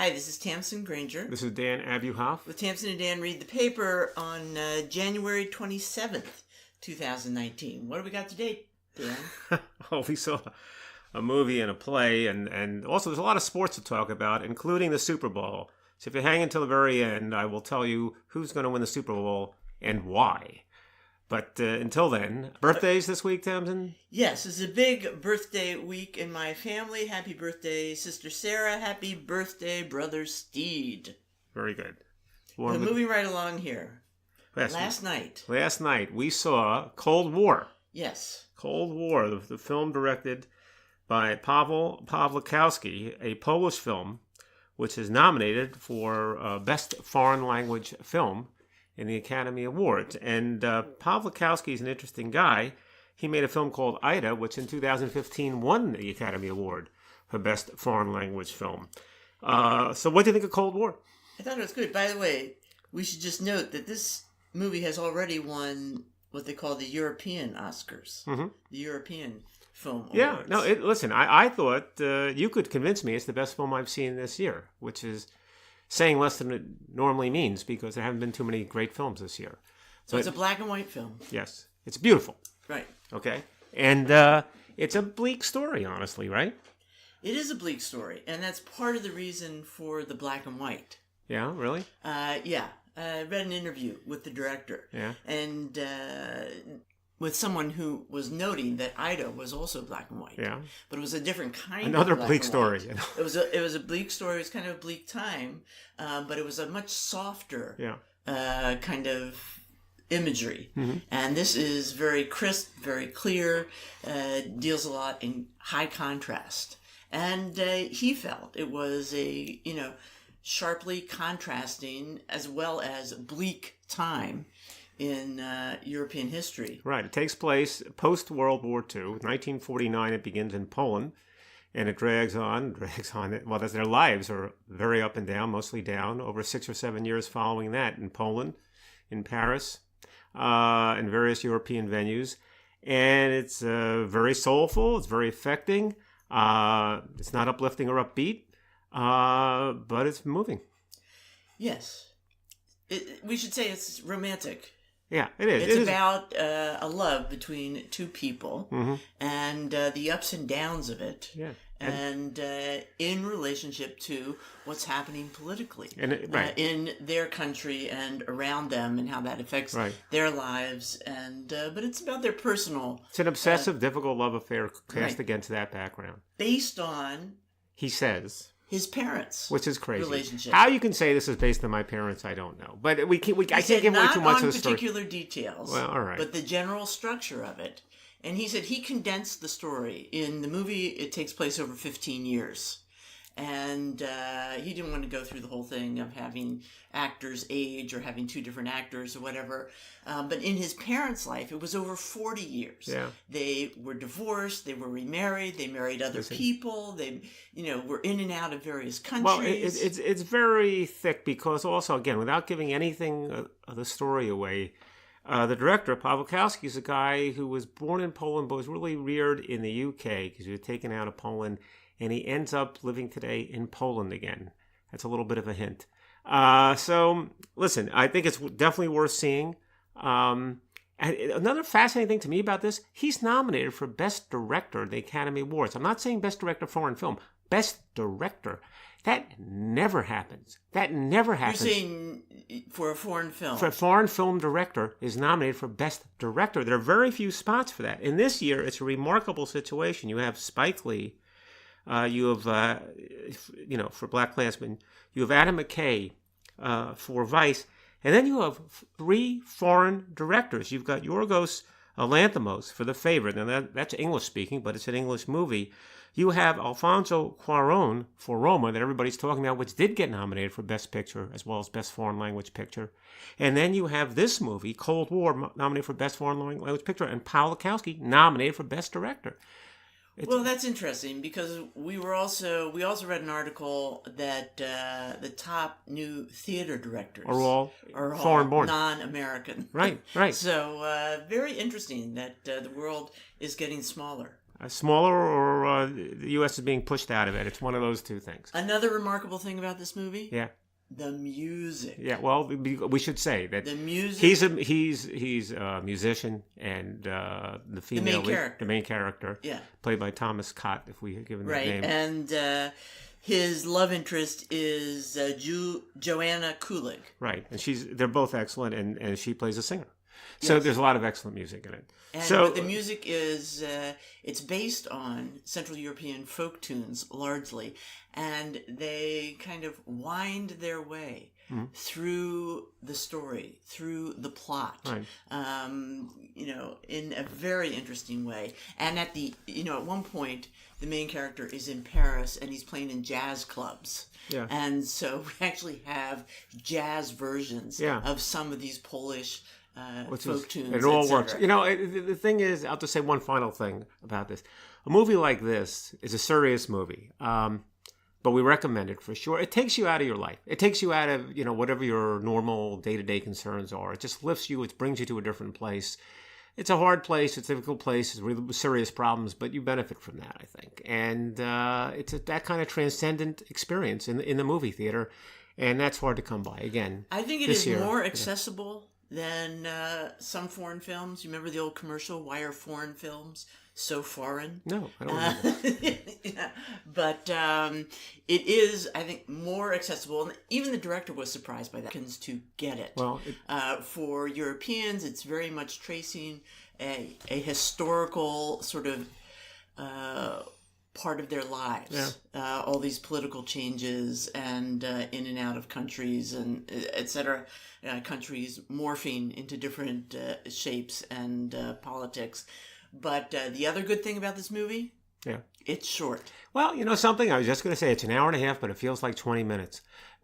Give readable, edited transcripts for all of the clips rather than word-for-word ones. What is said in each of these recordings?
Hi, this is Tamsen Granger. This is Dan Abuhoff. With Tamsen and Dan Read the Paper on January 27th, 2019. What do we got today, Dan? Oh, we saw a movie and a play, and also there's a lot of sports to talk about, including the Super Bowl. So if you hang until the very end, I will tell you who's going to win the Super Bowl and why. But until then, birthdays this week, Tamsen? Yes, it's a big birthday week in my family. Happy birthday, Sister Sarah. Happy birthday, Brother Steed. Very good. We're moving right along here. Last night we saw Cold War. Yes. Cold War, the film directed by Paweł Pawlikowski, a Polish film, which is nominated for Best Foreign Language Film in the Academy Awards. And Pawlikowski is an interesting guy. He made a film called Ida, which in 2015 won the Academy Award for Best Foreign Language Film. So what do you think of Cold War? I thought it was good. By the way, we should just note that this movie has already won what they call the European Oscars. Mm-hmm. The European Film Awards. Yeah. No, listen, I thought you could convince me it's the best film I've seen this year, which is saying less than it normally means because there haven't been too many great films this year. So it's a black and white film. Yes. It's beautiful. Right. Okay. And it's a bleak story, honestly, right? It is a bleak story, and that's part of the reason for the black and white. Yeah, really? Yeah. I read an interview with the director. Yeah. And with someone who was noting that Ida was also black and white. Yeah. But it was a different kind Another of black bleak and story. White. It was a bleak story. It was kind of a bleak time, but it was a much softer kind of imagery. Mm-hmm. And this is very crisp, very clear, deals a lot in high contrast. And he felt it was a, sharply contrasting as well as bleak time in European history. Right. It takes place post-World War II. 1949, it begins in Poland, and it drags on. Well, their lives are very up and down, mostly down, over 6 or 7 years following that in Poland, in Paris, in various European venues. And it's very soulful. It's very affecting. It's not uplifting or upbeat, but it's moving. Yes. We should say it's romantic. Yeah, it is. It's about a love between two people, mm-hmm. and the ups and downs of it, and in relationship to what's happening politically in their country and around them, and how that affects their lives. And but it's about their personal. It's an obsessive, difficult love affair cast against that background, based on, he says, his parents, which is crazy. Relationship. How you can say this is based on my parents, I don't know. But I can't give away too much of the story. Not on particular details. Well, all right. But the general structure of it. And he said he condensed the story. In the movie, it takes place over 15 years. And he didn't want to go through the whole thing of having actors age or having two different actors or whatever. But in his parents' life, it was over 40 years. Yeah. They were divorced. They were remarried. They married other people. They, were in and out of various countries. Well, it's very thick because also, again, without giving anything of the story away, the director, Pawlikowski, is a guy who was born in Poland but was really reared in the UK because he was taken out of Poland. And he ends up living today in Poland again. That's a little bit of a hint. So, listen, I think it's definitely worth seeing. And another fascinating thing to me about this, he's nominated for Best Director at the Academy Awards. I'm not saying Best Director Foreign Film. Best Director. That never happens. You're saying for a foreign film? For a foreign film director is nominated for Best Director. There are very few spots for that. And this year, it's a remarkable situation. You have Spike Lee. You have, for BlacKkKlansman, you have Adam McKay for Vice, and then you have 3 foreign directors. You've got Yorgos Lanthimos for The Favorite, and that's English speaking, but it's an English movie. You have Alfonso Cuarón for Roma, that everybody's talking about, which did get nominated for Best Picture as well as Best Foreign Language Picture. And then you have this movie, Cold War, nominated for Best Foreign Language Picture, and Pawlikowski nominated for Best Director. Well, that's interesting because we also read an article that the top new theater directors are all foreign-born, non-American. Right. So very interesting that the world is getting smaller. Smaller, or the U.S. is being pushed out of it. It's one of those two things. Another remarkable thing about this movie? Yeah. The music. Yeah, well, we should say that the music. He's a musician, and the female the main character, played by Thomas Cott, if we had given that name. Right, and his love interest is Joanna Kulig. Right, and they're both excellent, and she plays a singer. So there's a lot of excellent music in it. And but the music is, it's based on Central European folk tunes largely, and they kind of wind their way through the story, through the plot, in a very interesting way. And at one point, the main character is in Paris and he's playing in jazz clubs. Yeah. And so we actually have jazz versions of some of these Polish folk tunes. It all works. The thing is, I'll just say one final thing about this. A movie like this is a serious movie, but we recommend it for sure. It takes you out of your life. It takes you out of whatever your normal day-to-day concerns are. It just lifts you. It brings you to a different place. It's a hard place. It's a difficult place. It's really serious problems, but you benefit from that, I think. And it's that kind of transcendent experience in the movie theater, and that's hard to come by. Again, I think it is more accessible than some foreign films. You remember the old commercial, "Why are foreign films so foreign?" No, I don't remember. But it is, I think, more accessible. And even the director was surprised by that. To get it. Well, for Europeans, it's very much tracing a historical sort of part of their lives. Yeah. All these political changes and in and out of countries and et cetera. Countries morphing into different shapes and politics. But the other good thing about this movie, it's short. Well, something? I was just going to say it's an hour and a half, but it feels like 20 minutes.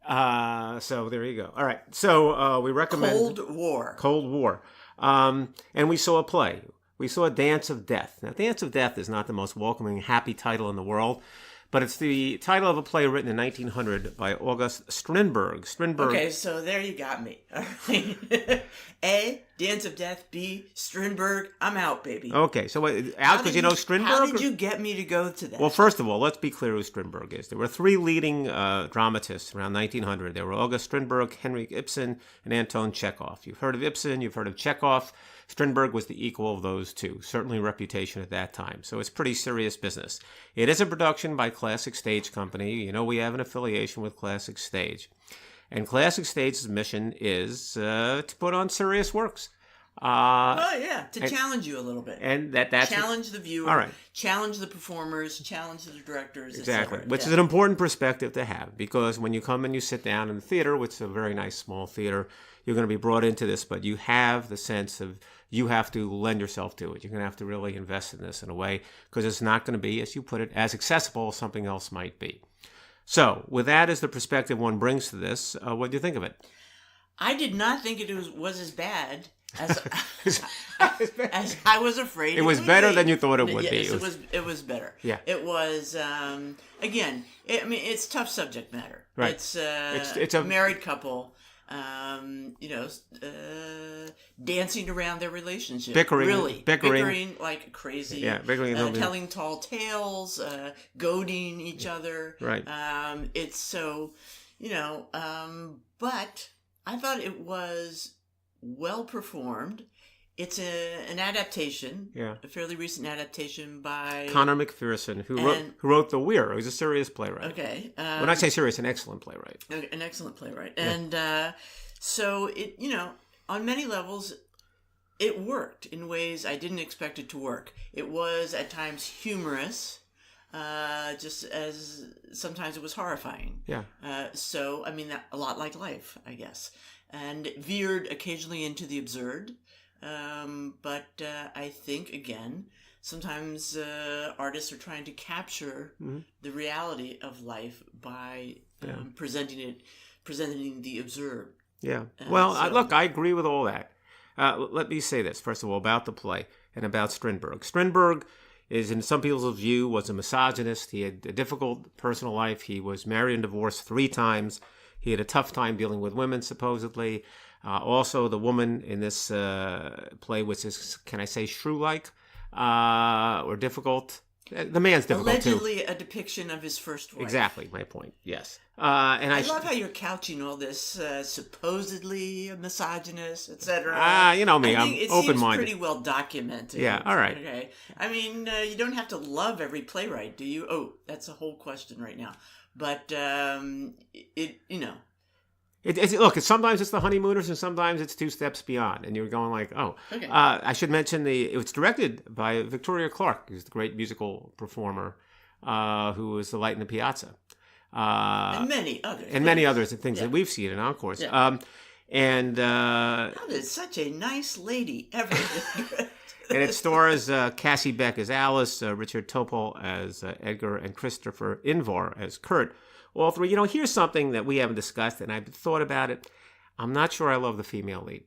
So there you go. All right. So we recommend Cold War. And we saw a play. We saw Dance of Death. Now, Dance of Death is not the most welcoming, happy title in the world, but it's the title of a play written in 1900 by August Strindberg. Okay, so there you got me. A, Dance of Death. B, Strindberg. I'm out, baby. Okay, so out because you know Strindberg? How did you get me to go to that? Well, first of all, let's be clear who Strindberg is. There were three leading dramatists around 1900. There were August Strindberg, Henrik Ibsen, and Anton Chekhov. You've heard of Ibsen, you've heard of Chekhov. Strindberg was the equal of those two, certainly reputation at that time. So it's pretty serious business. It is a production by Classic Stage Company. We have an affiliation with Classic Stage. And Classic Stage's mission is to put on serious works. To challenge you a little bit. And that's challenge the viewer, challenge the performers, challenge the directors, exactly, which is an important perspective to have, because when you come and you sit down in the theater, which is a very nice small theater, you're going to be brought into this, but you have the sense of you have to lend yourself to it. You're going to have to really invest in this in a way, because it's not going to be, as you put it, as accessible as something else might be. So, with that as the perspective one brings to this, what do you think of it? I did not think it was as bad as I was afraid. It was better than you thought it would be. It was better. Yeah. It was again. It's tough subject matter. Right. It's a married couple. Dancing around their relationship, bickering like crazy, telling tall tales, goading each other. Right. It's so, but I thought it was well performed. It's an adaptation, a fairly recent adaptation by Conor McPherson, who wrote The Weir. He was a serious playwright. Okay. When I say serious, an excellent playwright. An excellent playwright. Yeah. And so it, on many levels, it worked in ways I didn't expect it to work. It was at times humorous, just as sometimes it was horrifying. Yeah. So, a lot like life, I guess. And it veered occasionally into the absurd. But I think, again, sometimes artists are trying to capture the reality of life by presenting the absurd. Yeah. Well, look, I agree with all that. Let me say this, first of all, about the play and about Strindberg. Strindberg is, in some people's view, was a misogynist. He had a difficult personal life. He was married and divorced 3 times. He had a tough time dealing with women, supposedly. Also, the woman in this play, which is, can I say, shrew-like or difficult, The man's difficult too. Allegedly a depiction of his first wife. Exactly, my point. Yes. And I love how you're couching all this supposedly misogynist, etc. You know me, I'm it open-minded. Seems pretty well documented. Yeah, all right. Okay. I mean, you don't have to love every playwright, do you? Oh, that's a whole question right now. But Look, sometimes it's the honeymooners and sometimes it's two steps beyond. And you're going like, oh. Okay. I should mention it was directed by Victoria Clark, who's the great musical performer who was the light in the piazza. And many others. And many others and things that we've seen in encores. Yeah. How did such a nice lady ever And it stars Cassie Beck as Alice, Richard Topol as Edgar, and Christopher Invar as Kurt. All three. Here's something that we haven't discussed, and I've thought about it. I'm not sure I love the female lead.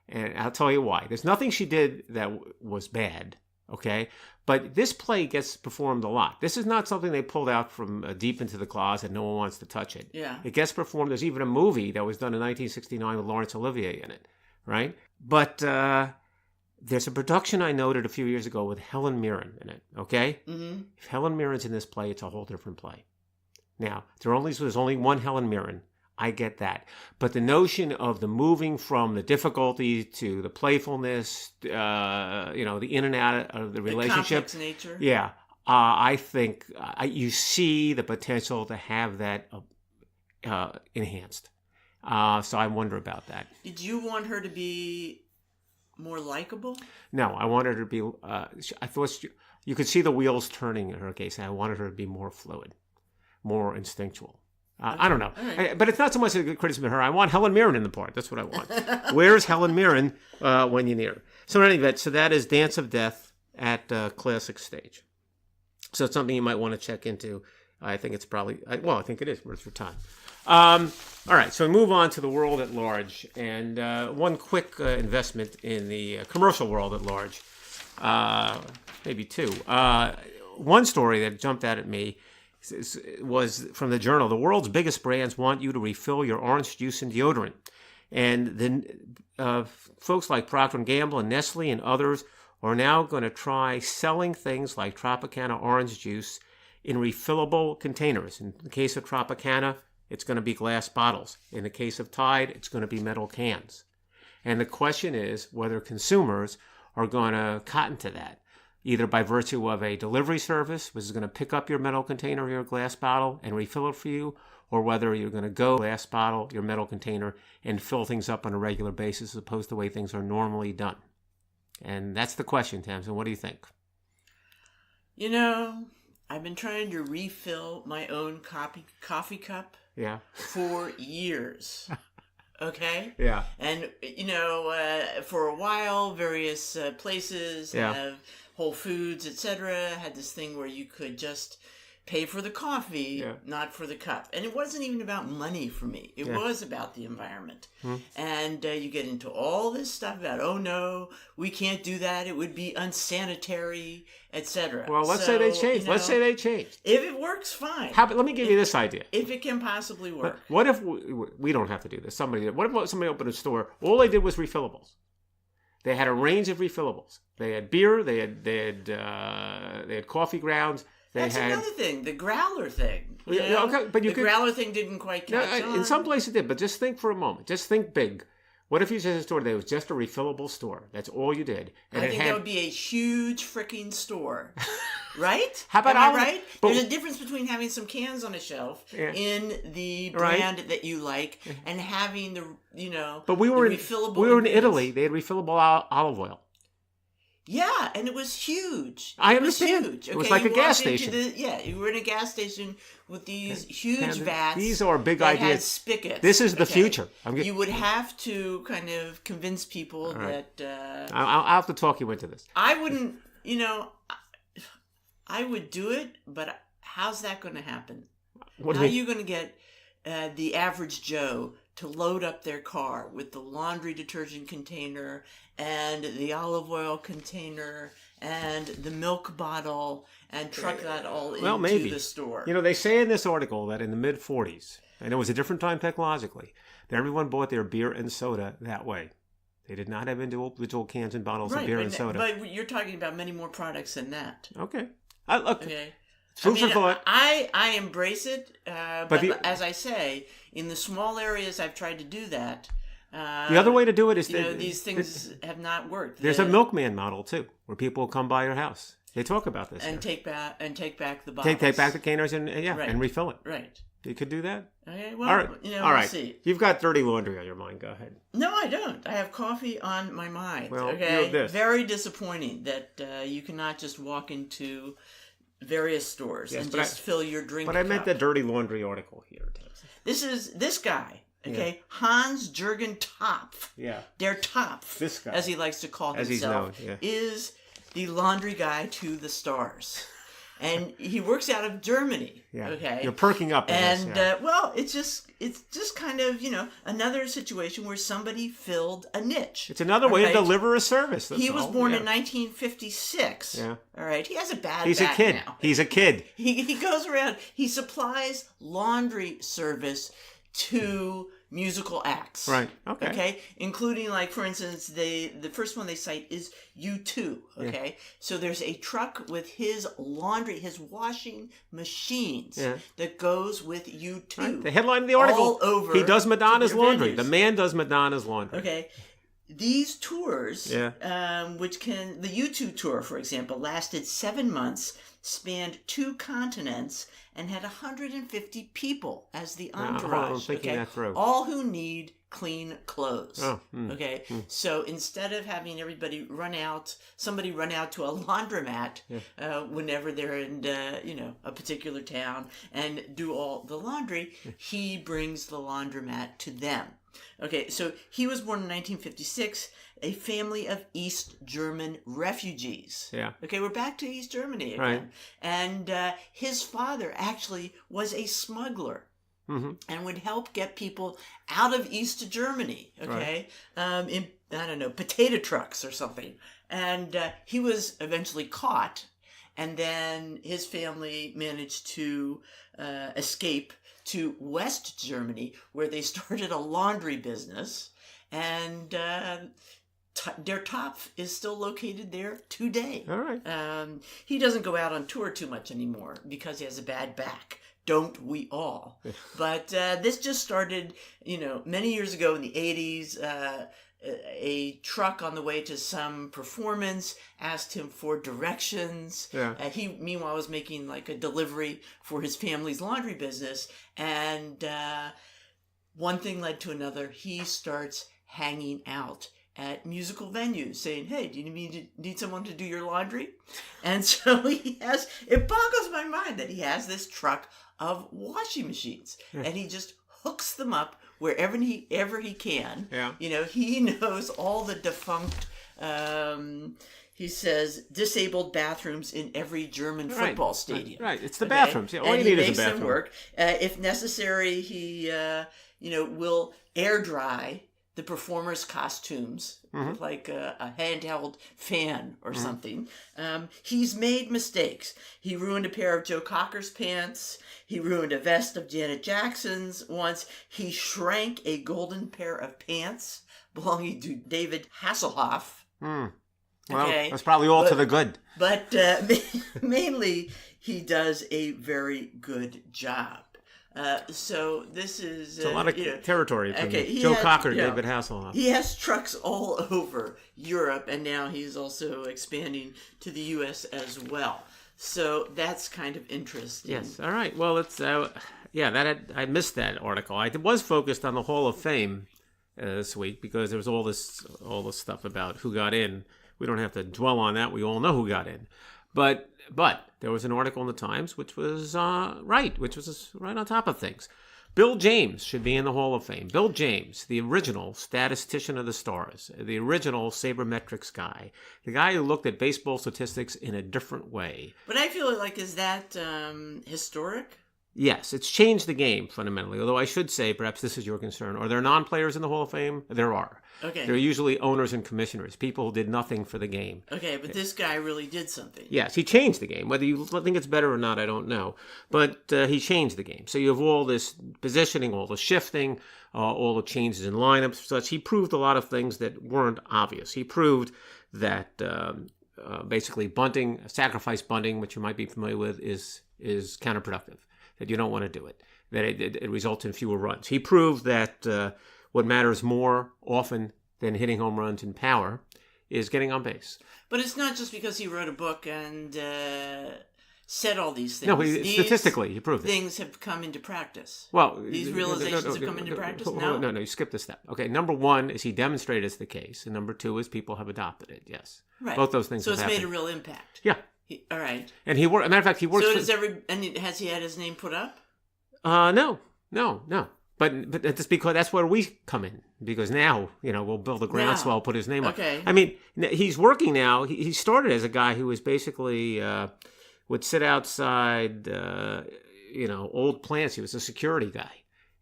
And I'll tell you why. There's nothing she did that was bad, okay? But this play gets performed a lot. This is not something they pulled out from deep into the closet. No one wants to touch it. Yeah. It gets performed. There's even a movie that was done in 1969 with Laurence Olivier in it, right? But there's a production I noted a few years ago with Helen Mirren in it, okay? Mm-hmm. If Helen Mirren's in this play, it's a whole different play. Now, there's only one Helen Mirren. I get that. But the notion of the moving from the difficulty to the playfulness, the in and out of the relationship. The complex nature. Yeah. I think you see the potential to have that enhanced. So I wonder about that. Did you want her to be more likable? No, I wanted her to be, I thought you could see the wheels turning in her case. And I wanted her to be more fluid, more instinctual. I don't know. Right. But it's not so much a criticism of her. I want Helen Mirren in the part. That's what I want. Where's Helen Mirren when you need her? So in any event, so that is Dance of Death at Classic Stage. So it's something you might want to check into. I think it's probably, I think it is worth your time. All right, so we move on to the world at large. And one quick investment in the commercial world at large. Maybe two. One story that jumped out at me was from the Journal. The world's biggest brands want you to refill your orange juice and deodorant. And then folks like Procter & Gamble and Nestle and others are now going to try selling things like Tropicana orange juice in refillable containers. In the case of Tropicana, it's going to be glass bottles. In the case of Tide, it's going to be metal cans. And the question is whether consumers are going to cotton to that, either by virtue of a delivery service, which is going to pick up your metal container or your glass bottle and refill it for you, or whether you're going to go glass bottle, your metal container, and fill things up on a regular basis as opposed to the way things are normally done. And that's the question, Tamsen. What do you think? I've been trying to refill my own coffee cup for years. Okay? Yeah. And, for a while, various places have Whole Foods, etc., had this thing where you could just pay for the coffee, not for the cup. And it wasn't even about money for me. It was about the environment. And you get into all this stuff about, oh no, we can't do that. It would be unsanitary, etc. Well, let's say they changed. Let's say they changed. If it works, fine. Let me give you this idea. If it can possibly work. What if we don't have to do this? What if somebody opened a store? All they did was refillables. They had a range of refillables. They had beer. They had coffee grounds. That's another thing. The growler thing. Okay, but the growler thing didn't quite catch on. In some places it did, but just think for a moment. Just think big. What if you just a store that was just a refillable store? That's all you did. And I think that would be a huge freaking store. Right? How about Am I right? There's a difference between having some cans on a shelf in the brand that you like and having the But we were in Italy. They had refillable olive oil. Yeah, and it was huge. I understand. Huge. It was like a gas station. You were in a gas station with these huge vats. These are big that ideas. Had spigots. This is the future. You would have to kind of convince people that. I'll have to talk you into this. I wouldn't. I would do it, but how's that going to happen? How are you going to get the average Joe to load up their car with the laundry detergent container and the olive oil container and the milk bottle and truck that all into the store? They say in this article that in the mid-40s, and it was a different time technologically, that everyone bought their beer and soda that way. They did not have individual cans and bottles of Right, beer and soda. but you're talking about many more products than that. Okay. Okay. Food for thought. I embrace it, but as I say, in the small areas I've tried to do that. The other way to do it is these things have not worked. There's a milkman model too, where people come by your house. They talk about this and take back the bottles. Take back the caners and refill it. Right. You could do that. Okay. Well, all right. We'll see. You've got dirty laundry on your mind. Go ahead. No, I don't. I have coffee on my mind. Well, okay. You have this. Very disappointing that you cannot just walk into various stores and just fill your drink. But I meant the dirty laundry article here. This is this guy. Okay, Hans Jürgen Topf. Yeah. Der Topf, this guy, as he likes to call himself, is the laundry guy to the stars. And he works out of Germany. Yeah. Okay. You're perking up. And it's just kind of another situation where somebody filled a niche. It's another way to deliver a service. He was born in 1956. Yeah. All right. He has a bad He's back a kid. now. He's a kid. He goes around. He supplies laundry service to musical acts. Right. Okay. Okay. Including, like, for instance, the first one they cite is U2. Okay. Yeah. So there's a truck with his washing machines that goes with U2. Right. The headline of the article. All over. He does Madonna's laundry. Venues. The man does Madonna's laundry. Okay. These tours, the U2 tour, for example, lasted 7 months, spanned 2 continents, and had 150 people as the entourage. I'm thinking that through. All who need clean clothes. Oh, okay. So instead of having somebody run out to a laundromat whenever they're in a particular town and do all the laundry, he brings the laundromat to them. Okay, so he was born in 1956, a family of East German refugees. Yeah. Okay, we're back to East Germany again. Right. And his father actually was a smuggler. Mm-hmm. And would help get people out of East Germany, okay, in, potato trucks or something. And he was eventually caught, and then his family managed to escape to West Germany, where they started a laundry business, and Der Topf is still located there today. All right. He doesn't go out on tour too much anymore because he has a bad back. Don't we all? But this just started, many years ago in the 80s. A truck on the way to some performance asked him for directions. Yeah. He, meanwhile, was making like a delivery for his family's laundry business. And one thing led to another. He starts hanging out at musical venues saying, hey, do you need someone to do your laundry? And so it boggles my mind that he has this truck of washing machines. And he just hooks them up wherever he can. Yeah. He knows all the defunct, he says, disabled bathrooms in every German football stadium. Right. It's the bathrooms. Yeah, all you need is a bathroom. Them work. If necessary, he, will air dry the performers' costumes with like a handheld fan or something. He's made mistakes. He ruined a pair of Joe Cocker's pants. He ruined a vest of Janet Jackson's once. He shrank a golden pair of pants belonging to David Hasselhoff. Well, that's probably all to the good. But mainly, he does a very good job. So this is it's a lot of territory from Joe Cocker, David Hasselhoff. He has trucks all over Europe, and now he's also expanding to the U.S. as well. So that's kind of interesting. Yes. All right. Well, it's I missed that article. I was focused on the Hall of Fame this week because there was all this stuff about who got in. We don't have to dwell on that. We all know who got in, but there was an article in the Times which was right on top of things. Bill James should be in the Hall of Fame. Bill James, the original statistician of the stars, the original sabermetrics guy, the guy who looked at baseball statistics in a different way. But I feel like, is that historic? Yes, it's changed the game fundamentally. Although I should say, perhaps this is your concern, are there non-players in the Hall of Fame? There are. Okay. They're usually owners and commissioners, people who did nothing for the game. Okay, but this guy really did something. Yes, he changed the game. Whether you think it's better or not, I don't know. But he changed the game. So you have all this positioning, all the shifting, all the changes in lineups, such. He proved a lot of things that weren't obvious. He proved that basically bunting, sacrifice bunting, which you might be familiar with, is counterproductive. That you don't want to do it. That it results in fewer runs. He proved that what matters more often than hitting home runs in power is getting on base. But it's not just because he wrote a book and said all these things. No, statistically, he proved it. Things have come into practice. Well, these realizations have come into practice. No, you skipped a step. Okay, number one is he demonstrated it's the case, and number two is people have adopted it. Yes, right. Both those things. So it's made a real impact. Yeah. All right. And he worked. As a matter of fact, he works. So has he had his name put up? No. But that's because that's where we come in. Because now, we'll build a groundswell, put his name up. Okay. I mean, he's working now. He started as a guy who was basically would sit outside, old plants. He was a security guy.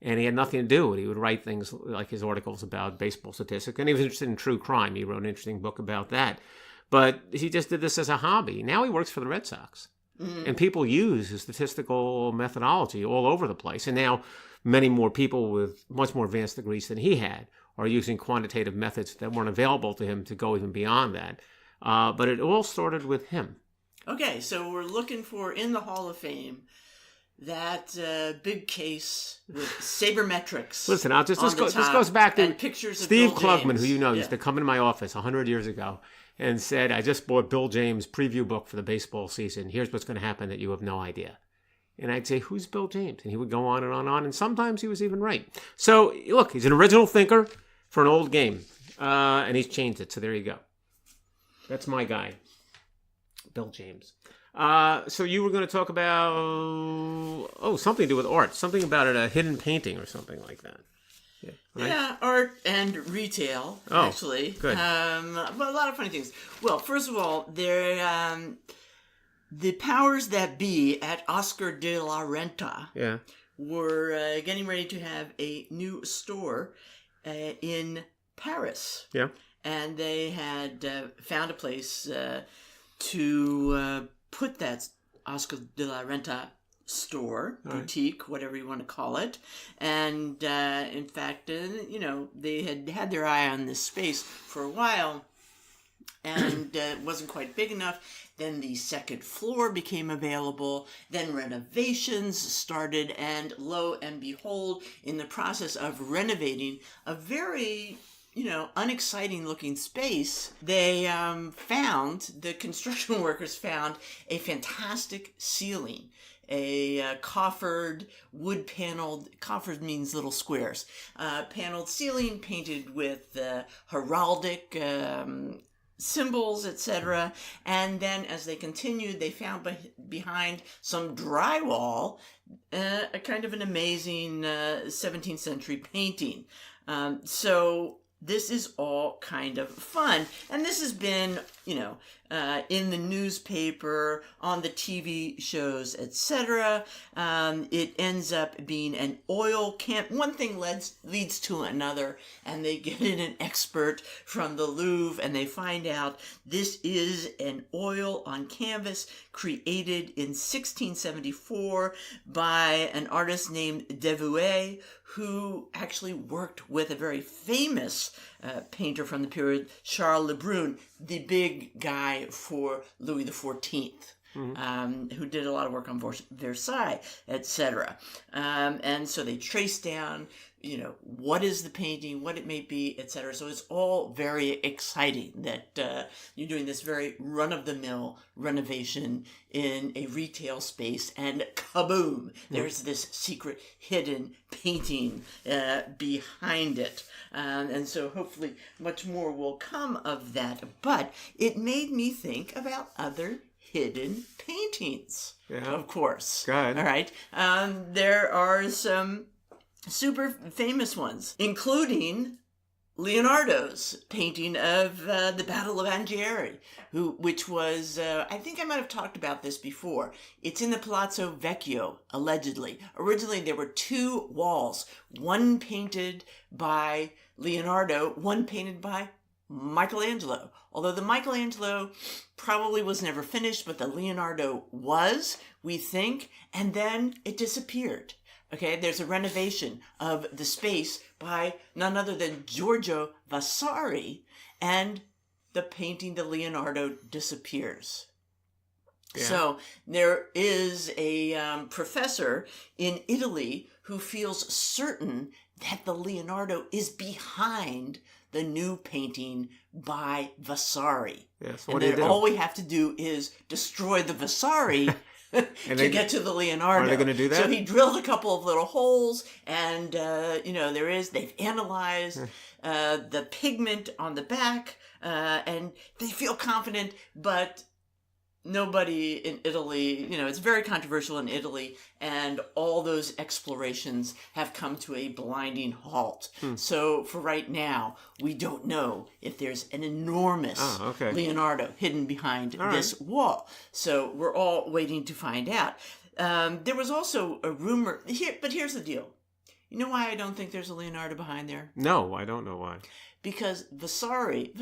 And he had nothing to do with it. He would write things like his articles about baseball statistics. And he was interested in true crime. He wrote an interesting book about that. But he just did this as a hobby. Now he works for the Red Sox. Mm-hmm. And people use his statistical methodology all over the place. And now many more people with much more advanced degrees than he had are using quantitative methods that weren't available to him to go even beyond that. But it all started with him. Okay, so we're looking for, in the Hall of Fame, that big case with sabermetrics. Listen, this goes back to pictures Steve of Bill Klugman, James. who used to come into my office 100 years ago and said, I just bought Bill James' preview book for the baseball season. Here's what's going to happen that you have no idea. And I'd say, who's Bill James? And he would go on and on and on. And sometimes he was even right. So, look, he's an original thinker for an old game. And he's changed it. So there you go. That's my guy, Bill James. So you were going to talk about, something to do with art. Something about a hidden painting or something like that. Yeah, right? Yeah, art and retail, actually. Good. But a lot of funny things. Well, first of all, the powers that be at Oscar de la Renta were getting ready to have a new store in Paris. Yeah. And they had found a place to put that Oscar de la Renta store, boutique, whatever you want to call it. And in fact, they had their eye on this space for a while, and it wasn't quite big enough. Then the second floor became available. Then renovations started, and lo and behold, in the process of renovating a very unexciting looking space, they the construction workers found a fantastic ceiling. A coffered, wood-paneled, coffered means little squares, paneled ceiling painted with heraldic symbols, etc. And then as they continued, they found behind some drywall a kind of an amazing 17th century painting. So this is all kind of fun. And this has been, in the newspaper, on the TV shows, etc. It ends up being an oil camp. One thing leads to another, and they get in an expert from the Louvre, and they find out this is an oil on canvas created in 1674 by an artist named Devuet, who actually worked with a very famous painter from the period, Charles Le Brun, the big guy for Louis XIV. Who did a lot of work on Versailles, etc. And so they trace down, what is the painting, what it may be, etc. So it's all very exciting that you're doing this very run-of-the-mill renovation in a retail space, and kaboom, there's this secret hidden painting behind it. And so hopefully much more will come of that. But it made me think about other hidden paintings, of course. Good. All right. There are some super famous ones, including Leonardo's painting of the Battle of Anghiari, which was, I think I might have talked about this before. It's in the Palazzo Vecchio, allegedly. Originally, there were two walls, one painted by Leonardo, one painted by Michelangelo. Although the Michelangelo probably was never finished, but the Leonardo was, we think, and then it disappeared. Okay, there's a renovation of the space by none other than Giorgio Vasari, and the painting to Leonardo disappears. Yeah. So there is a professor in Italy who feels certain that the Leonardo is behind the new painting by Vasari. Yes, and then all we have to do is destroy the Vasari to get to the Leonardo. Are they going to do that? So he drilled a couple of little holes, and they've analyzed the pigment on the back, and they feel confident, but nobody in Italy, it's very controversial in Italy, and all those explorations have come to a blinding halt. So for right now, we don't know if there's an enormous Leonardo hidden behind this wall. So we're all waiting to find out. There was also a rumor here, but here's the deal. You know why I don't think there's a Leonardo behind there? No, I don't know why. Because Vasari,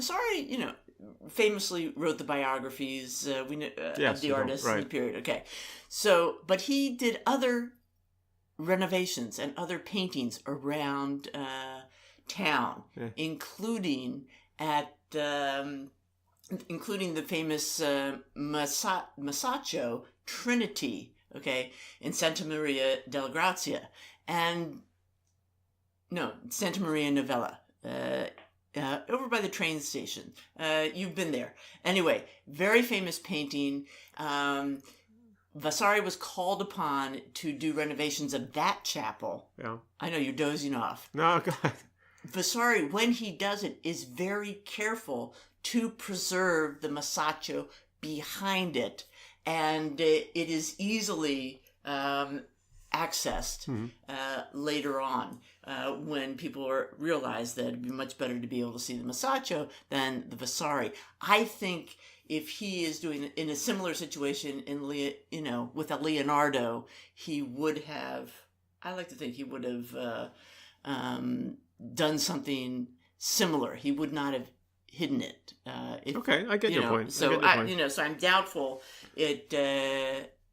famously wrote the biographies of the artists in the period. Okay, so but he did other renovations and other paintings around town, including the famous Masaccio Trinity. Okay, in Santa Maria della Grazia Santa Maria Novella. Over by the train station. You've been there. Anyway, very famous painting. Vasari was called upon to do renovations of that chapel. Yeah. I know you're dozing off. No, God. Vasari, when he does it, is very careful to preserve the Masaccio behind it. And it is easily accessed later on when people realize that it'd be much better to be able to see the Masaccio than the Vasari. I think if he is doing in a similar situation with a Leonardo, he would have. I like to think he would have done something similar. He would not have hidden it. Okay, I get your point. So so I'm doubtful it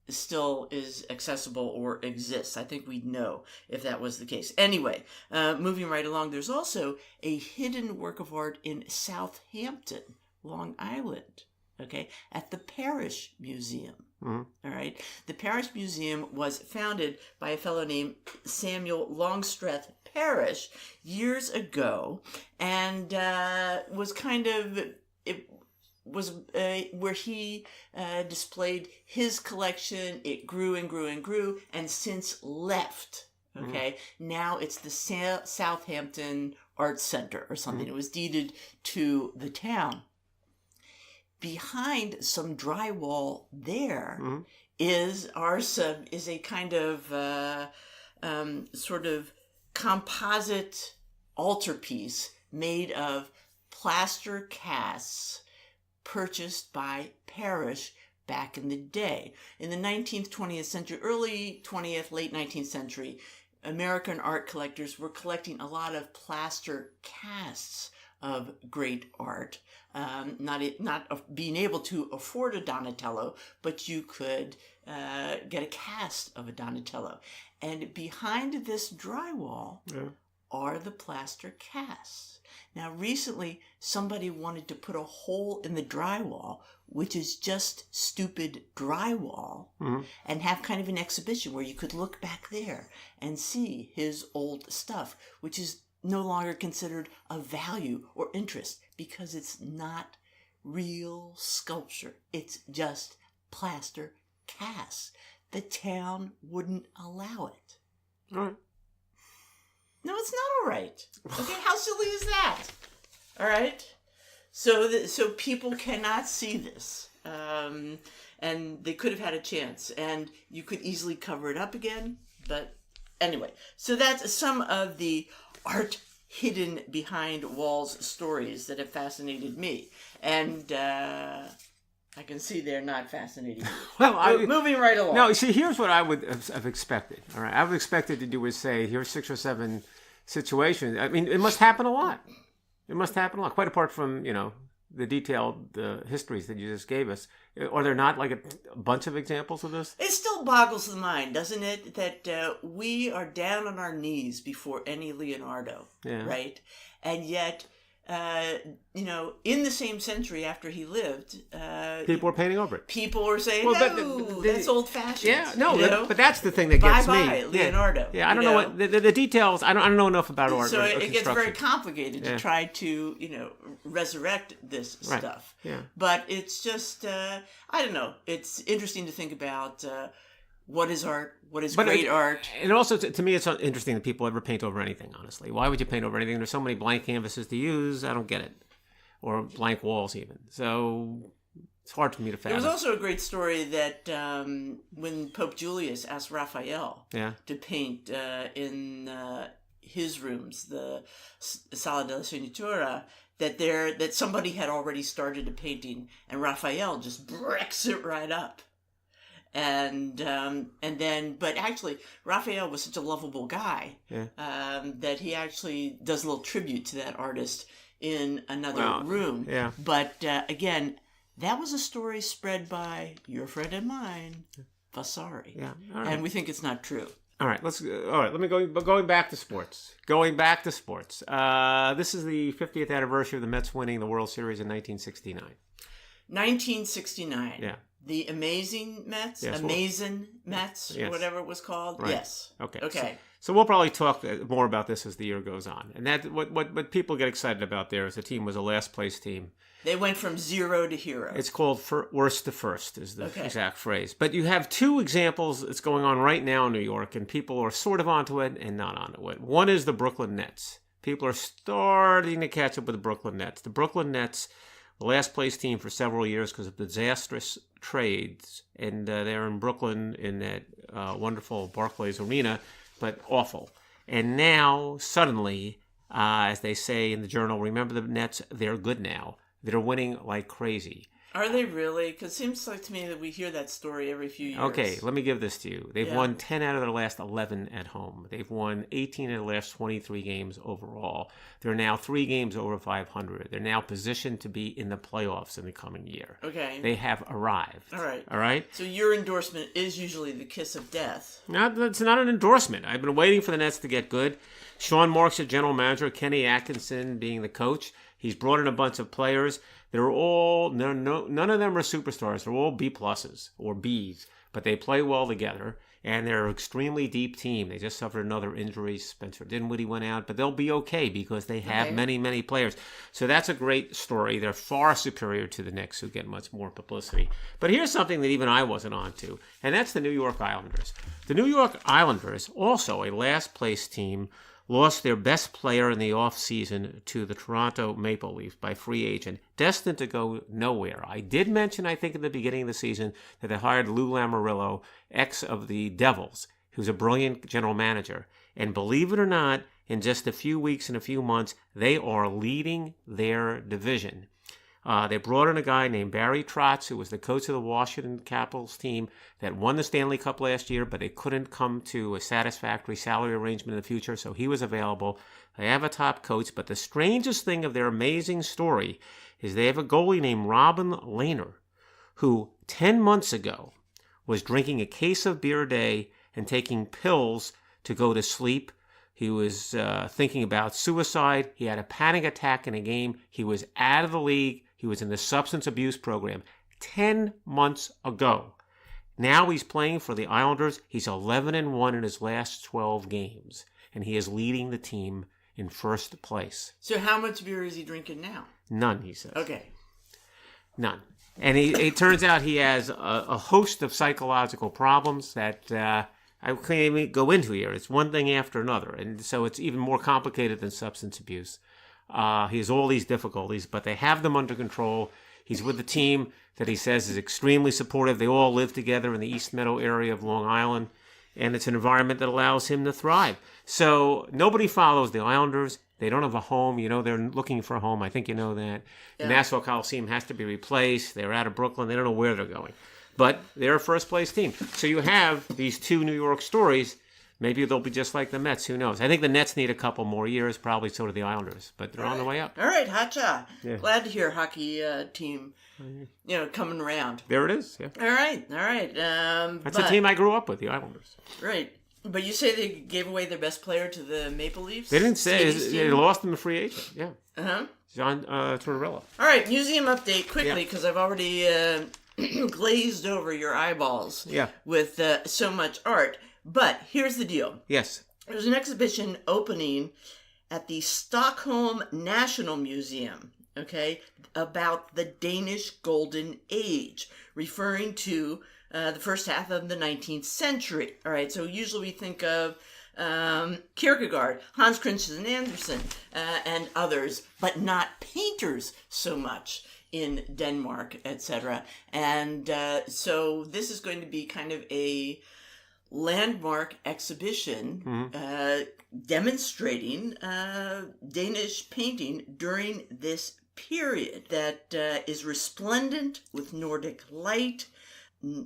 still is accessible or exists. I think we'd know if that was the case. Anyway, moving right along, there's also a hidden work of art in Southampton, Long Island, okay, at the Parish Museum. All right. The Parish Museum was founded by a fellow named Samuel Longstreth Parish years ago, and was kind of... was where he displayed his collection. It grew and grew and grew, and since left. Okay, now it's the Southampton Art Center or something. It was deeded to the town. Behind some drywall there is a kind of sort of composite altarpiece made of plaster casts purchased by Parrish back in the day. In the 19th, 20th century, early 20th, late 19th century, American art collectors were collecting a lot of plaster casts of great art. Not being able to afford a Donatello, but you could get a cast of a Donatello. And behind this drywall are the plaster casts. Now, recently, somebody wanted to put a hole in the drywall, which is just stupid drywall, and have kind of an exhibition where you could look back there and see his old stuff, which is no longer considered of value or interest because it's not real sculpture. It's just plaster casts. The town wouldn't allow it. All right. No, it's not all right. Okay, how silly is that? All right? So people cannot see this. And they could have had a chance. And you could easily cover it up again. But anyway, so that's some of the art hidden behind walls stories that have fascinated me. And I can see they're not fascinating. Well, moving right along. No, see, here's what I would have expected. All right, I would expected to do is say, here's 6 or 7 situations. I mean, it must happen a lot. It must happen a lot. Quite apart from, the detailed histories that you just gave us. Are there not like a bunch of examples of this? It still boggles the mind, doesn't it? That we are down on our knees before any Leonardo, right? And yet, in the same century after he lived, people were painting over it. People were saying, that's old-fashioned. Yeah, no, but that's the thing that gets me. Bye-bye, Leonardo. Yeah, I don't know what the details. I don't know enough about art. So it gets very complicated to try to, resurrect this stuff. Yeah. But it's just, I don't know. It's interesting to think about what is art, what is great art. And also, to me, it's interesting that people ever paint over anything, honestly. Why would you paint over anything? There's so many blank canvases to use. I don't get it. Or blank walls, even. So it's hard for me to fathom. There was also a great story that when Pope Julius asked Raphael to paint in his rooms, the Sala della Signatura, that somebody had already started a painting, and Raphael just bricks it right up. And then, but actually, Raphael was such a lovable guy that he actually does a little tribute to that artist in another room. Yeah. But again, that was a story spread by your friend and mine, Vasari. Yeah. Right. And we think it's not true. All right. Let me going back to sports. This is the 50th anniversary of the Mets winning the World Series in 1969. 1969. Yeah. The Amazing Mets, Mets, or whatever it was called. Right. Yes. Okay. So we'll probably talk more about this as the year goes on. And that what people get excited about there is the team was a last place team. They went from zero to hero. It's called worst to first is the exact phrase. But you have 2 examples that's going on right now in New York, and people are sort of onto it and not onto it. One is the Brooklyn Nets. People are starting to catch up with the Brooklyn Nets. The Brooklyn Nets, the last place team for several years because of disastrous trades, and they're in Brooklyn in that wonderful Barclays Arena, but awful. And now, suddenly, as they say in the journal, remember the Nets, they're good now. They're winning like crazy. Are they really? Because it seems like to me that we hear that story every few years. Okay, let me give this to you. They've won 10 out of their last 11 at home. They've won 18 of the last 23 games overall. They're now 3 games over 500. They're now positioned to be in the playoffs in the coming year. Okay. They have arrived. All right? So your endorsement is usually the kiss of death. It's not an endorsement. I've been waiting for the Nets to get good. Sean Marks, the general manager, Kenny Atkinson being the coach. He's brought in a bunch of players. None of them are superstars. They're all B pluses or Bs, but they play well together, and they're an extremely deep team. They just suffered another injury. Spencer Dinwiddie went out, but they'll be okay because they have many, many players. So that's a great story. They're far superior to the Knicks, who get much more publicity. But here's something that even I wasn't onto, and that's the New York Islanders. The New York Islanders, also a last-place team, lost their best player in the offseason to the Toronto Maple Leafs by free agent, destined to go nowhere. I did mention, I think, at the beginning of the season that they hired Lou Lamoriello, ex of the Devils, who's a brilliant general manager. And believe it or not, in just a few weeks and a few months, they are leading their division. They brought in a guy named Barry Trotz, who was the coach of the Washington Capitals team that won the Stanley Cup last year, but they couldn't come to a satisfactory salary arrangement in the future, so he was available. They have a top coach, but the strangest thing of their amazing story is they have a goalie named Robin Lehner, who 10 months ago was drinking a case of beer a day and taking pills to go to sleep. He was thinking about suicide. He had a panic attack in a game. He was out of the league. He was in the substance abuse program 10 months ago. Now he's playing for the Islanders. He's 11-1 in his last 12 games, and he is leading the team in first place. So how much beer is he drinking now? None, he says. Okay. None. And it turns out he has a host of psychological problems that I can't even go into here. It's one thing after another. And so it's even more complicated than substance abuse. He has all these difficulties, but they have them under control. He's with the team that he says is extremely supportive. They all live together in the East Meadow area of Long Island. and it's an environment that allows him to thrive. So nobody follows the Islanders. They don't have a home. They're looking for a home. I think you know that. Yeah. The Nassau Coliseum has to be replaced. They're out of Brooklyn. They don't know where they're going. But they're a first-place team. So you have these two New York stories. Maybe they'll be just like the Mets. Who knows? I think the Nets need a couple more years. Probably so do the Islanders. But they're on the way up. All right, Hacha. Yeah. Glad to hear hockey team, coming around. There it is. Yeah. All right. That's a team I grew up with, the Islanders. Right. But you say they gave away their best player to the Maple Leafs? They didn't say. They lost him a free agent. Yeah. Uh-huh. John Tortorella. All right, museum update quickly, because I've already glazed over your eyeballs with so much art. But here's the deal. Yes. There's an exhibition opening at the Stockholm National Museum, about the Danish Golden Age, referring to the first half of the 19th century. All right, so usually we think of Kierkegaard, Hans Christian Andersen, and others, but not painters so much in Denmark, etc. And so this is going to be kind of a landmark exhibition demonstrating Danish painting during this period that is resplendent with Nordic light,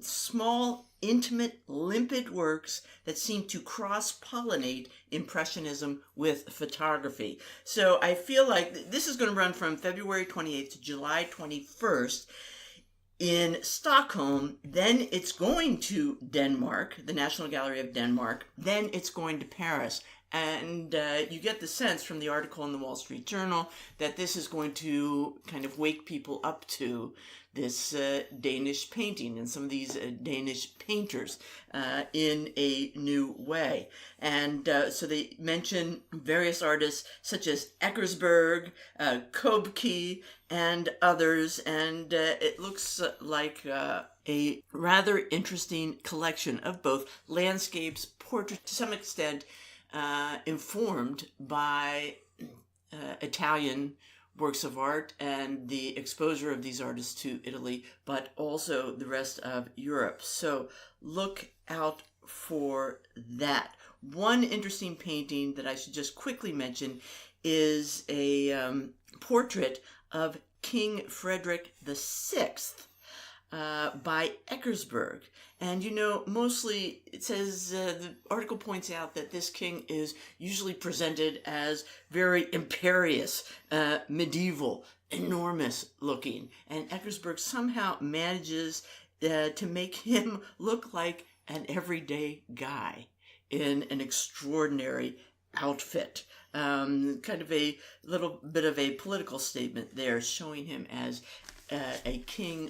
small, intimate, limpid works that seem to cross-pollinate Impressionism with photography. So I feel like this is going to run from February 28th to July 21st in Stockholm. Then it's going to Denmark, the National Gallery of Denmark. Then it's going to Paris. And you get the sense from the article in the Wall Street Journal that this is going to kind of wake people up to this Danish painting and some of these Danish painters in a new way. And so they mention various artists such as Eckersberg, Kobke, and others. And it looks like a rather interesting collection of both landscapes, portraits, to some extent informed by Italian works of art and the exposure of these artists to Italy, but also the rest of Europe. So look out for that. One interesting painting that I should just quickly mention is a portrait of King Frederick VI by Eckersberg. And, mostly it says, the article points out that this king is usually presented as very imperious, medieval, enormous looking. And Eckersberg somehow manages to make him look like an everyday guy in an extraordinary outfit. Kind of a little bit of a political statement there, showing him as a king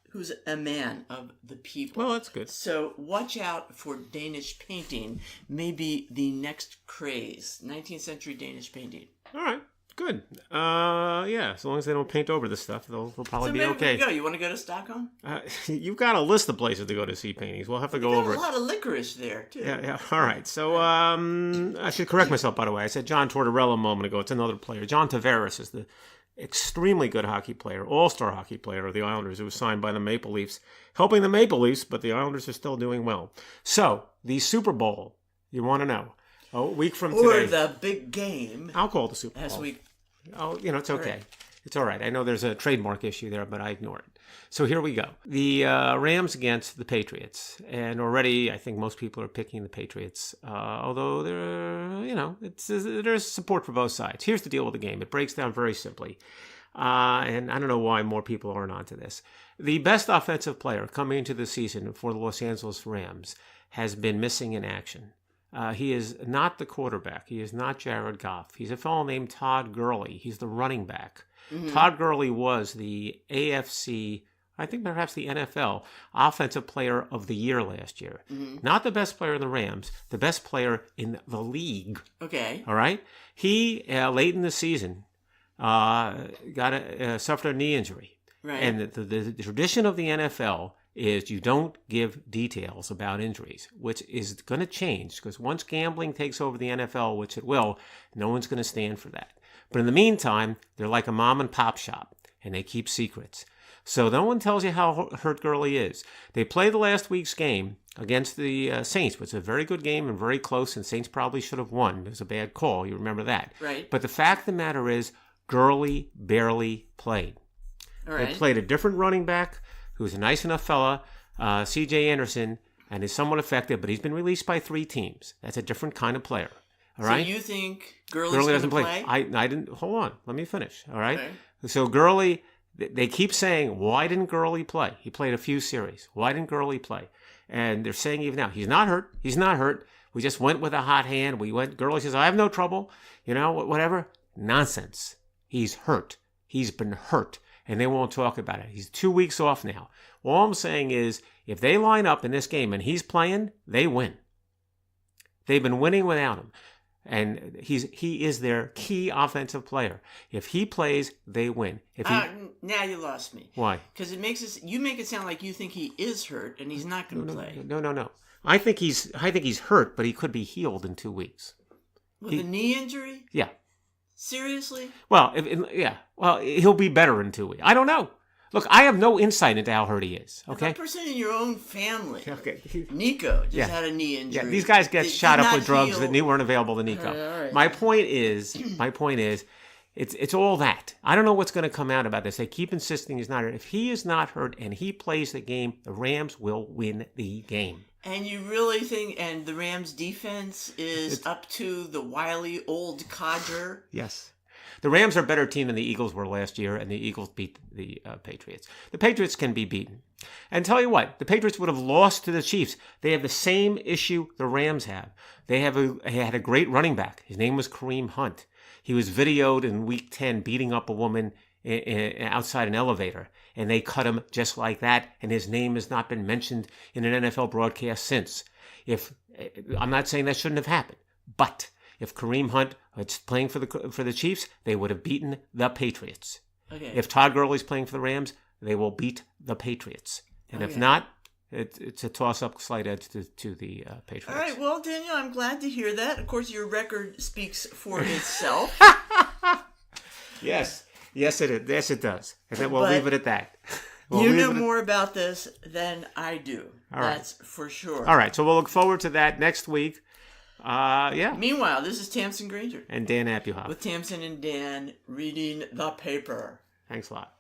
who's a man of the people. Well, that's good. So watch out for Danish painting, maybe the next craze, 19th century Danish painting. All right, good. As long as they don't paint over the stuff, they'll probably be okay. You want to go to Stockholm? You've got a list of places to go to see paintings. We'll have to go over it. A lot of licorice there, too. Yeah. All right. So I should correct myself, by the way. I said John Tortorella a moment ago. It's another player. John Tavares is the extremely good hockey player, all-star hockey player of the Islanders, who was signed by the Maple Leafs, helping the Maple Leafs, but the Islanders are still doing well. So, the Super Bowl, you want to know, a week from today. Or the big game. I'll call it the Super Bowl. It's okay. Right. It's all right. I know there's a trademark issue there, but I ignore it. So here we go. The Rams against the Patriots. And already, I think most people are picking the Patriots. Although there's support for both sides. Here's the deal with the game. It breaks down very simply. And I don't know why more people aren't onto this. The best offensive player coming into the season for the Los Angeles Rams has been missing in action. He is not the quarterback. He is not Jared Goff. He's a fellow named Todd Gurley. He's the running back. Mm-hmm. Todd Gurley was the AFC, I think perhaps the NFL, Offensive Player of the Year last year. Mm-hmm. Not the best player in the Rams, the best player in the league. Okay. All right? He, late in the season, suffered a knee injury. Right. And the tradition of the NFL is you don't give details about injuries, which is going to change because once gambling takes over the NFL, which it will, no one's going to stand for that. But in the meantime, they're like a mom and pop shop, and they keep secrets. So no one tells you how hurt Gurley is. They played the last week's game against the Saints, which was a very good game and very close, and Saints probably should have won. It was a bad call. You remember that. Right. But the fact of the matter is, Gurley barely played. All right. They played a different running back who's a nice enough fella, C.J. Anderson, and is somewhat effective, but he's been released by 3 teams. That's a different kind of player. All right. So you think Gurley doesn't play? I didn't. Hold on. Let me finish. All right. Okay. So Gurley, they keep saying, why didn't Gurley play? He played a few series. Why didn't Gurley play? And they're saying even now, he's not hurt. He's not hurt. We just went with a hot hand. Gurley says, I have no trouble. Whatever. Nonsense. He's hurt. He's been hurt. And they won't talk about it. He's 2 weeks off now. All I'm saying is, if they line up in this game and he's playing, they win. They've been winning without him. And he is their key offensive player. If he plays, they win. Now you lost me. Why? Because you make it sound like you think he is hurt and he's not going to play. No. I think he's hurt, but he could be healed in 2 weeks. With a knee injury? Yeah. Seriously? Well, Well, he'll be better in 2 weeks. I don't know. Look, I have no insight into how hurt he is. Okay. A person in your own family. Okay. Nico just had a knee injury. Yeah, these guys get shot up with drugs that weren't available to Nico. All right. My point is, it's all that. I don't know what's going to come out about this. They keep insisting he's not hurt. If he is not hurt and he plays the game, the Rams will win the game. And you really think, and the Rams' defense is up to the wily old codger? Yes. The Rams are a better team than the Eagles were last year, and the Eagles beat the Patriots. The Patriots can be beaten. And tell you what, the Patriots would have lost to the Chiefs. They have the same issue the Rams have. They had a great running back. His name was Kareem Hunt. He was videoed in Week 10 beating up a woman outside an elevator, and they cut him just like that, and his name has not been mentioned in an NFL broadcast since. I'm not saying that shouldn't have happened, but if Kareem Hunt was playing for the Chiefs, they would have beaten the Patriots. Okay. If Todd Gurley's playing for the Rams, they will beat the Patriots. And if not, it's a toss-up, slight edge to the Patriots. All right. Well, Daniel, I'm glad to hear that. Of course, your record speaks for itself. Yes, it is. Yes, it does. And then we'll leave it at that. You know more about this than I do. That's for sure. All right. So we'll look forward to that next week. Meanwhile, this is Tamsen Granger. And Dan Abuhoff. With Tamsen and Dan reading the paper. Thanks a lot.